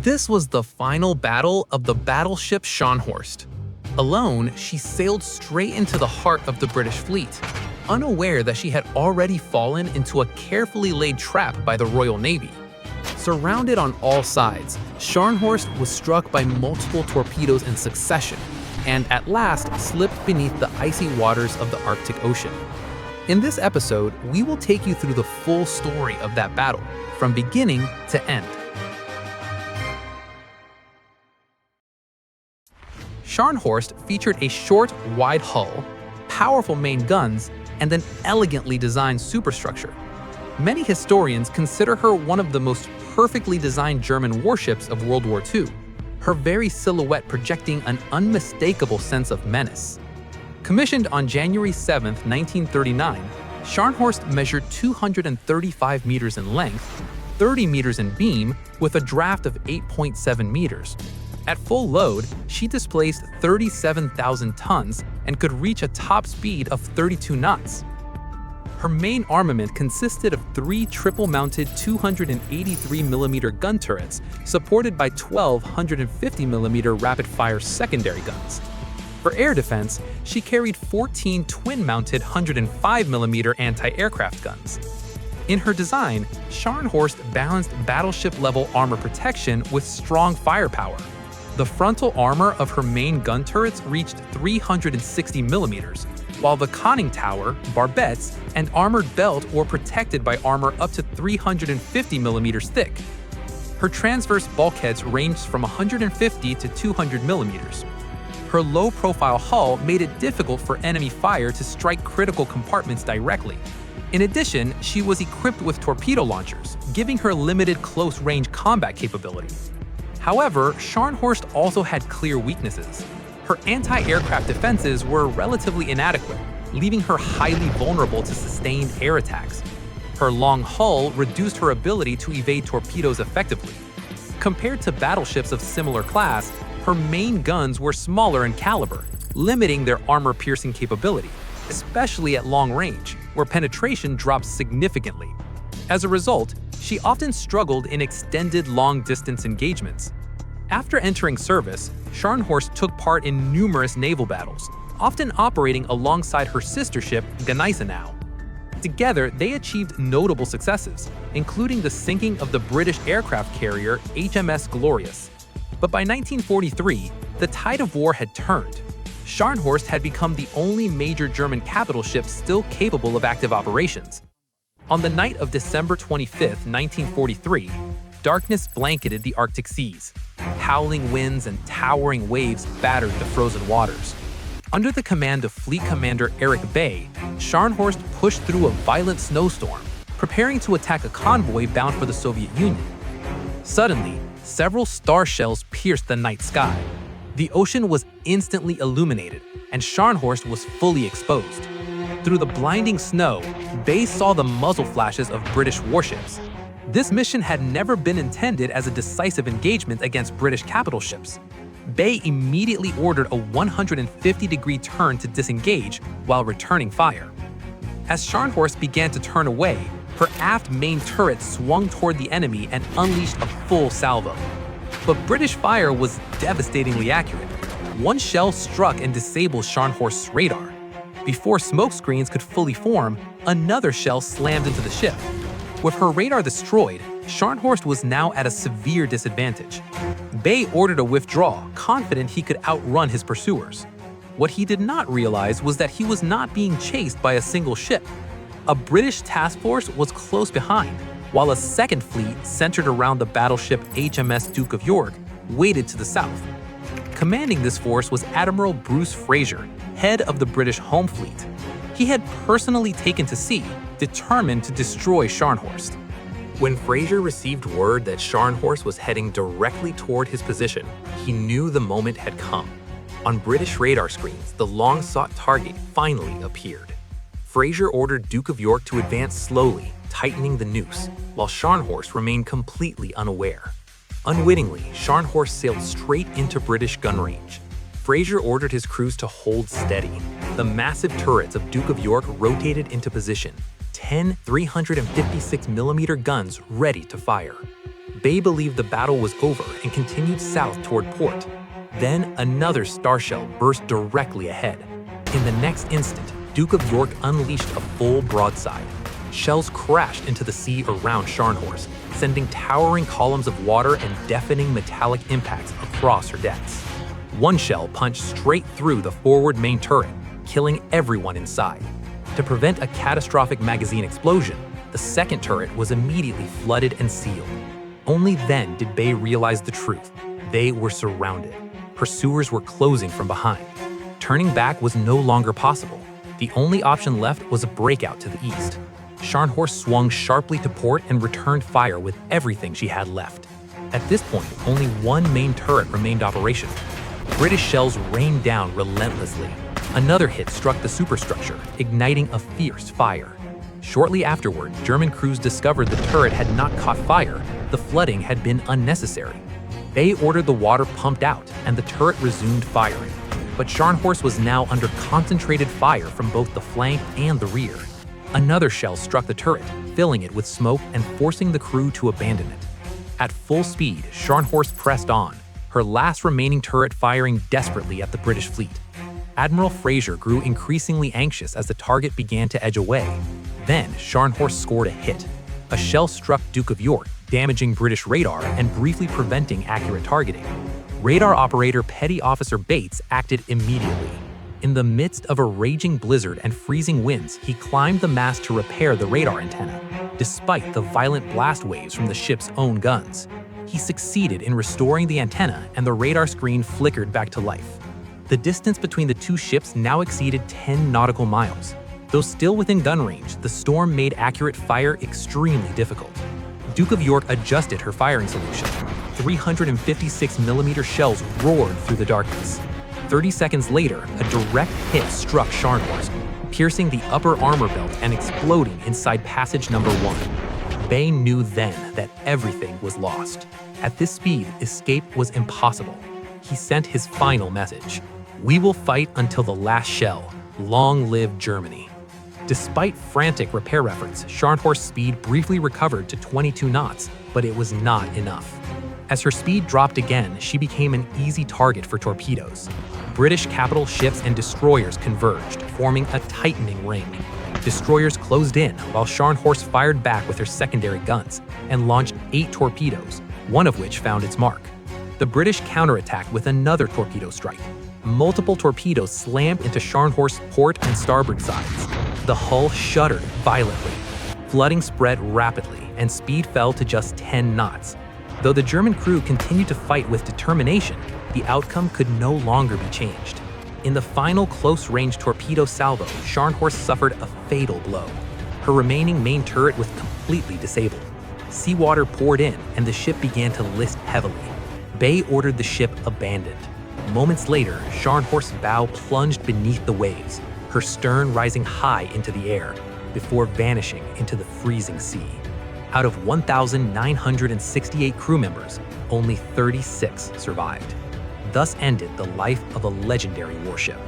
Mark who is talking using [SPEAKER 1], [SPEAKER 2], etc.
[SPEAKER 1] This was the final battle of the Battleship Scharnhorst. Alone, she sailed straight into the heart of the British fleet, unaware that she had already fallen into a carefully laid trap by the Royal Navy. Surrounded on all sides, Scharnhorst was struck by multiple torpedoes in succession, and at last slipped beneath the icy waters of the Arctic Ocean. In this episode, we will take you through the full story of that battle, from beginning to end. Scharnhorst featured a short, wide hull, powerful main guns, and an elegantly designed superstructure. Many historians consider her one of the most perfectly designed German warships of World War II, her very silhouette projecting an unmistakable sense of menace. Commissioned on January 7, 1939, Scharnhorst measured 235 meters in length, 30 meters in beam, with a draft of 8.7 meters. At full load, she displaced 37,000 tons and could reach a top speed of 32 knots. Her main armament consisted of 3 triple-mounted 283mm gun turrets supported by 12 150mm rapid-fire secondary guns. For air defense, she carried 14 twin-mounted 105mm anti-aircraft guns. In her design, Scharnhorst balanced battleship-level armor protection with strong firepower. The frontal armor of her main gun turrets reached 360mm, while the conning tower, barbettes, and armored belt were protected by armor up to 350mm thick. Her transverse bulkheads ranged from 150 to 200mm. Her low-profile hull made it difficult for enemy fire to strike critical compartments directly. In addition, she was equipped with torpedo launchers, giving her limited close-range combat capability. However, Scharnhorst also had clear weaknesses. Her anti-aircraft defenses were relatively inadequate, leaving her highly vulnerable to sustained air attacks. Her long hull reduced her ability to evade torpedoes effectively. Compared to battleships of similar class, her main guns were smaller in caliber, limiting their armor-piercing capability, especially at long range, where penetration drops significantly. As a result, she often struggled in extended long-distance engagements. After entering service, Scharnhorst took part in numerous naval battles, often operating alongside her sister ship, Gneisenau. Together, they achieved notable successes, including the sinking of the British aircraft carrier HMS Glorious. But by 1943, the tide of war had turned. Scharnhorst had become the only major German capital ship still capable of active operations. On the night of December 25, 1943, darkness blanketed the Arctic seas. Howling winds and towering waves battered the frozen waters. Under the command of Fleet Commander Erich Bay, Scharnhorst pushed through a violent snowstorm, preparing to attack a convoy bound for the Soviet Union. Suddenly, several star shells pierced the night sky. The ocean was instantly illuminated, and Scharnhorst was fully exposed. Through the blinding snow, Bay saw the muzzle flashes of British warships. This mission had never been intended as a decisive engagement against British capital ships. Bay immediately ordered a 150-degree turn to disengage while returning fire. As Scharnhorst began to turn away, her aft main turret swung toward the enemy and unleashed a full salvo. But British fire was devastatingly accurate. One shell struck and disabled Scharnhorst's radar. Before smoke screens could fully form, another shell slammed into the ship. With her radar destroyed, Scharnhorst was now at a severe disadvantage. Bay ordered a withdrawal, confident he could outrun his pursuers. What he did not realize was that he was not being chased by a single ship. A British task force was close behind, while a second fleet centered around the battleship HMS Duke of York waited to the south. Commanding this force was Admiral Bruce Fraser, head of the British Home Fleet. He had personally taken to sea, determined to destroy Scharnhorst. When Fraser received word that Scharnhorst was heading directly toward his position, he knew the moment had come. On British radar screens, the long-sought target finally appeared. Fraser ordered Duke of York to advance slowly, tightening the noose, while Scharnhorst remained completely unaware. Unwittingly, Scharnhorst sailed straight into British gun range. Fraser ordered his crews to hold steady. The massive turrets of Duke of York rotated into position, 10 356mm guns ready to fire. Bay believed the battle was over and continued south toward port. Then another star shell burst directly ahead. In the next instant, Duke of York unleashed a full broadside. Shells crashed into the sea around Scharnhorst, sending towering columns of water and deafening metallic impacts across her decks. One shell punched straight through the forward main turret, killing everyone inside. To prevent a catastrophic magazine explosion, the second turret was immediately flooded and sealed. Only then did Bay realize the truth. They were surrounded. Pursuers were closing from behind. Turning back was no longer possible. The only option left was a breakout to the east. Scharnhorst swung sharply to port and returned fire with everything she had left. At this point, only one main turret remained operational. British shells rained down relentlessly. Another hit struck the superstructure, igniting a fierce fire. Shortly afterward, German crews discovered the turret had not caught fire. The flooding had been unnecessary. Bay ordered the water pumped out, and the turret resumed firing. But Scharnhorst was now under concentrated fire from both the flank and the rear. Another shell struck the turret, filling it with smoke and forcing the crew to abandon it. At full speed, Scharnhorst pressed on, her last remaining turret firing desperately at the British fleet. Admiral Fraser grew increasingly anxious as the target began to edge away. Then, Scharnhorst scored a hit. A shell struck Duke of York, damaging British radar and briefly preventing accurate targeting. Radar operator Petty Officer Bates acted immediately. In the midst of a raging blizzard and freezing winds, he climbed the mast to repair the radar antenna, despite the violent blast waves from the ship's own guns. He succeeded in restoring the antenna, and the radar screen flickered back to life. The distance between the two ships now exceeded 10 nautical miles. Though still within gun range, the storm made accurate fire extremely difficult. Duke of York adjusted her firing solution. 356mm shells roared through the darkness. 30 seconds later, a direct hit struck Scharnhorst, piercing the upper armor belt and exploding inside passage number 1. Bay knew then that everything was lost. At this speed, escape was impossible. He sent his final message: "We will fight until the last shell. Long live Germany." Despite frantic repair efforts, Scharnhorst's speed briefly recovered to 22 knots, but it was not enough. As her speed dropped again, she became an easy target for torpedoes. British capital ships and destroyers converged, forming a tightening ring. Destroyers closed in, while Scharnhorst fired back with her secondary guns and launched 8 torpedoes, one of which found its mark. The British counterattacked with another torpedo strike. Multiple torpedoes slammed into Scharnhorst's port and starboard sides. The hull shuddered violently. Flooding spread rapidly, and speed fell to just 10 knots. Though the German crew continued to fight with determination, the outcome could no longer be changed. In the final close-range torpedo salvo, Scharnhorst suffered a fatal blow. Her remaining main turret was completely disabled. Seawater poured in, and the ship began to list heavily. Bay ordered the ship abandoned. Moments later, Scharnhorst's bow plunged beneath the waves, her stern rising high into the air, before vanishing into the freezing sea. Out of 1,968 crew members, only 36 survived. Thus ended the life of a legendary warship.